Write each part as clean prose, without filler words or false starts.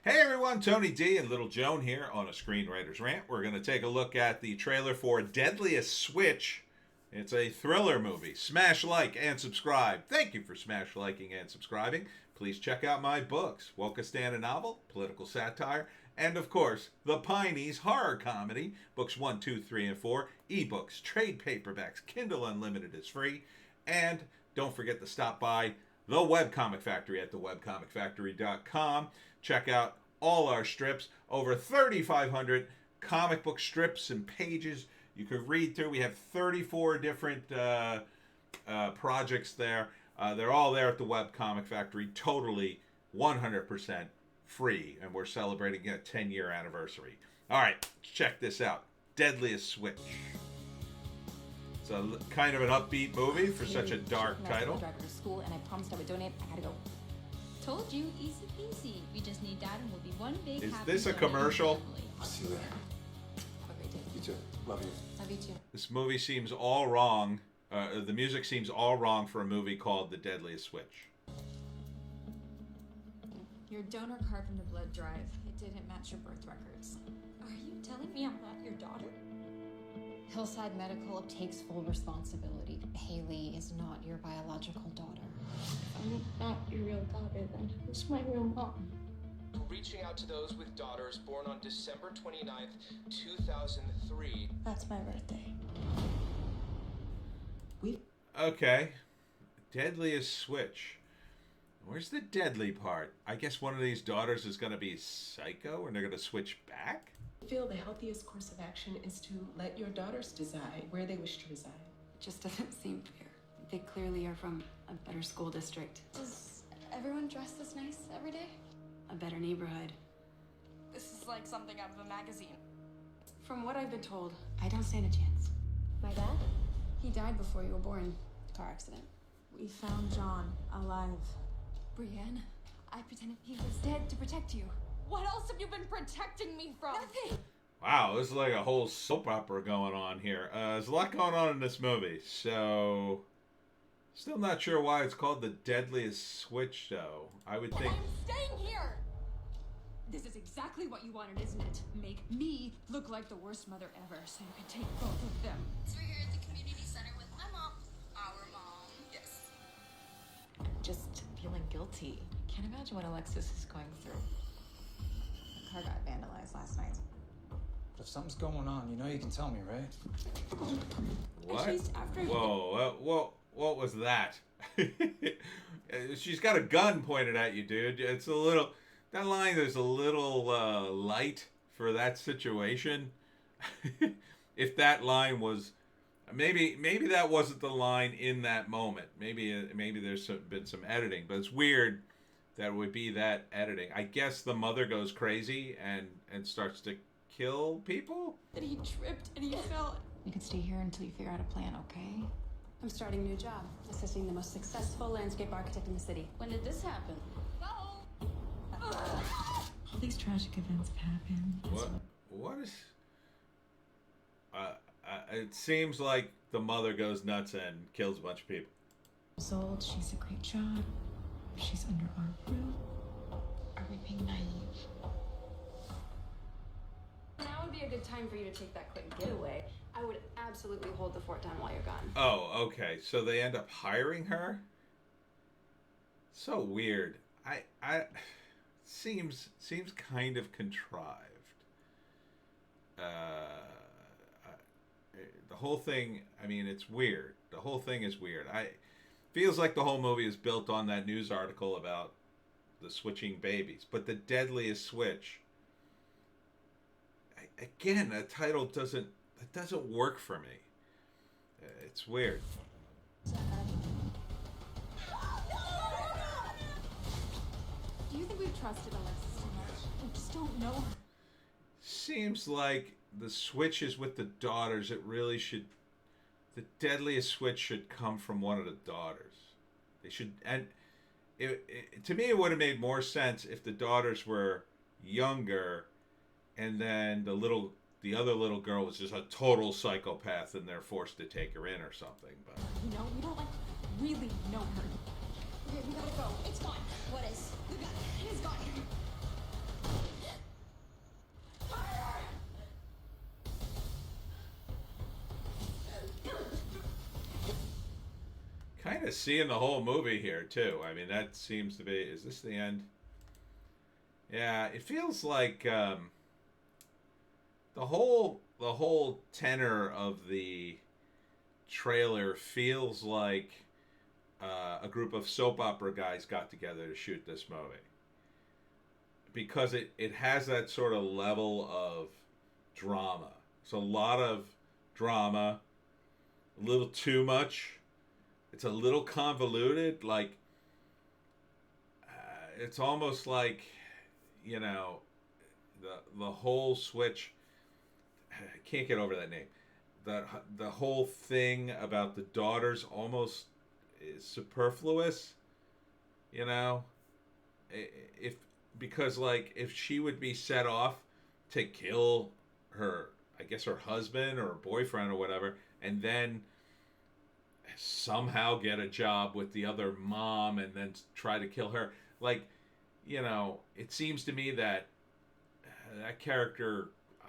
Hey everyone, Tony D and Little Joan here on a Screenwriter's Rant. We're going to take a look at the trailer for Deadliest Switch. It's a thriller movie. Smash like and subscribe. Thank you for smash liking and subscribing. Please check out my books, Wokistan a Novel, Political Satire, and of course, The Pineys Horror Comedy, books 1, 2, 3, and 4, ebooks, trade paperbacks, Kindle Unlimited is free, and don't forget to stop by the Webcomic Factory at thewebcomicfactory.com. Check out all our strips, over 3,500 comic book strips and pages you could read through. We have 34 different projects there. They're all there at the Webcomic Factory, totally 100% free, and we're celebrating a 10-year anniversary. All right, check this out. Deadliest Switch. It's a kind of an upbeat movie for such a dark title. I drive her to school, and I promised I would donate. I gotta go. Told you, easy peasy. We just need Dad, and we'll be one big Is happy this a family. commercial? I'll see you later. Have a great day. You too. Love you. Love you too. This movie seems all wrong. The music seems all wrong for a movie called The Deadliest Switch. Your donor card from the blood drive. It didn't match your birth records. Are you telling me I'm not your daughter? Hillside Medical takes full responsibility. Haley is not your biological daughter. I'm not your real daughter, then who's my real mom? Reaching out to those with daughters born on December 29th, 2003. That's my birthday. Okay. Deadliest Switch. Where's the deadly part? I guess one of these daughters is going to be psycho and they're going to switch back? I feel the healthiest course of action is to let your daughters decide where they wish to reside. It just doesn't seem fair. They clearly are from a better school district, Does everyone dress this nice every day? a better neighborhood. This is like something out of a magazine. From what I've been told, I don't stand a chance. My dad? He died before you were born. Car accident. We found John alive. Brienne, I pretended he was dead to protect you. What else have you been protecting me from? Nothing. Wow, this is like a whole soap opera going on here. There's a lot going on in this movie, so still not sure why it's called The Deadliest Switch, though. I would think... I'm staying here! This is exactly what you wanted, isn't it? Make me look like the worst mother ever so you can take both of them. So we're here at the community center with my mom, our mom. Yes. Just feeling guilty. Can't imagine what Alexis is going through. The car got vandalized last night. But if something's going on, you know you can tell me, right? What? I chased after you. Whoa, what was that? She's got a gun pointed at you, dude. It's a little... That line is a little light for that situation. If that line was... Maybe that wasn't the line in that moment. Maybe there's been some editing, but it's weird that it would be that editing. I guess the mother goes crazy and starts to kill people? That he tripped and he fell. You can stay here until you figure out a plan, okay? I'm starting a new job, assisting the most successful landscape architect in the city. When did this happen? All these tragic events have happened. What is... it seems like the mother goes nuts and kills a bunch of people. Years old, she's a great job. She's under our roof. Are we being naive? Now would be a good time for you to take that quick getaway. I would absolutely hold the fort down while you're gone. Oh, okay. So they end up hiring her? So weird. I seems kind of contrived. The whole thing, I mean, it's weird. The whole thing is weird. Feels like the whole movie is built on that news article about the switching babies. But The Deadliest Switch, again, a title doesn't work for me. It's weird. Do you think we've trusted Alexis too much? We just don't know her. Seems like the switch is with the daughters. It really should... The Deadliest Switch should come from one of the daughters. They should... And to me, it would have made more sense if the daughters were younger and then the other little girl was just a total psychopath and they're forced to take her in or something. But You know, we don't like really know her. Okay, we gotta go. It's gone. What is? We got it. It's gone. kind of seeing the whole movie here too. I mean, that seems to be. Is this the end? Yeah, it feels like the whole tenor of the trailer feels like a group of soap opera guys got together to shoot this movie, because it has that sort of level of drama. It's a lot of drama, a little too much. It's a little convoluted. Like it's almost like, you know, the whole Switch. I can't get over that name. The whole thing about the daughters almost is superfluous. You know, if because like if she would be set off to kill her, I guess her husband or her boyfriend or whatever, and then somehow get a job with the other mom and then try to kill her, like, you know, it seems to me that that character,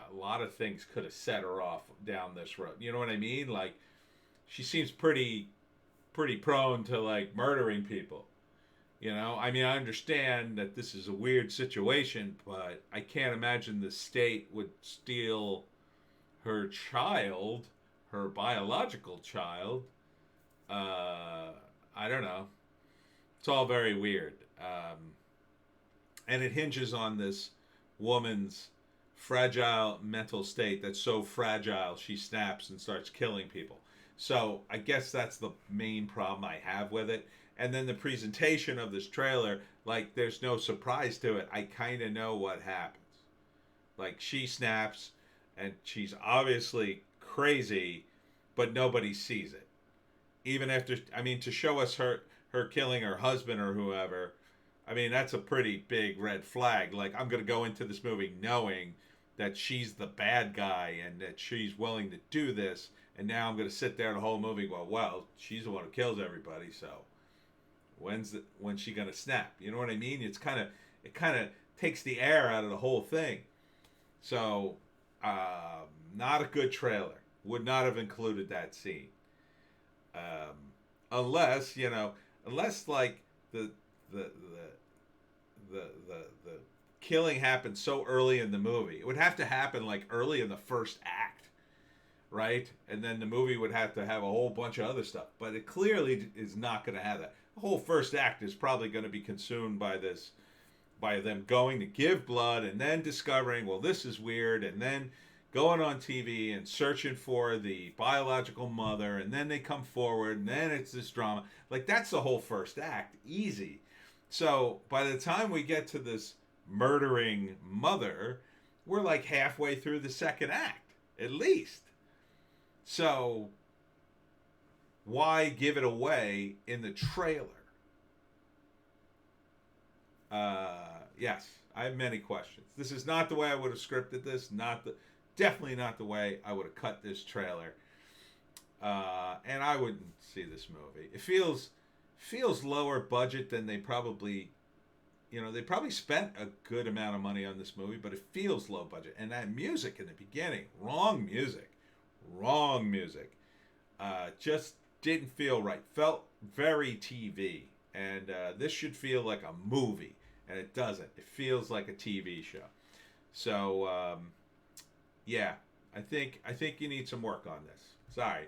a lot of things could have set her off down this road. You know what I mean? Like, she seems pretty prone to like murdering people. You know, I mean, I understand that this is a weird situation, but I can't imagine the state would steal her child, her biological child. I don't know. It's all very weird. And it hinges on this woman's fragile mental state that's so fragile she snaps and starts killing people. So I guess that's the main problem I have with it. And then the presentation of this trailer, like, there's no surprise to it. I kind of know what happens. Like, she snaps, and she's obviously crazy, but nobody sees it. Even after, I mean, to show us her killing her husband or whoever, I mean, that's a pretty big red flag. Like, I'm going to go into this movie knowing that she's the bad guy and that she's willing to do this. And now I'm going to sit there the whole movie going, well, she's the one who kills everybody, so when's she going to snap? You know what I mean? It kind of takes the air out of the whole thing. So, not a good trailer. Would not have included that scene. Unless like the killing happened so early in the movie. It would have to happen like early in the first act, right? And then the movie would have to have a whole bunch of other stuff. But it clearly is not going to have that. The whole first act is probably going to be consumed by them going to give blood and then discovering, well, this is weird, and then going on TV and searching for the biological mother, and then they come forward, and then it's this drama. Like, that's the whole first act. Easy. So by the time we get to this murdering mother, we're like halfway through the second act, at least. So why give it away in the trailer? Yes, I have many questions. This is not the way I would have scripted this. Definitely not the way I would have cut this trailer. And I wouldn't see this movie. It feels lower budget than they probably, they probably spent a good amount of money on this movie, but it feels low budget. And that music in the beginning, wrong music. Just didn't feel right. Felt very TV. And this should feel like a movie, and it doesn't. It feels like a TV show. So, yeah, I think you need some work on this. Sorry.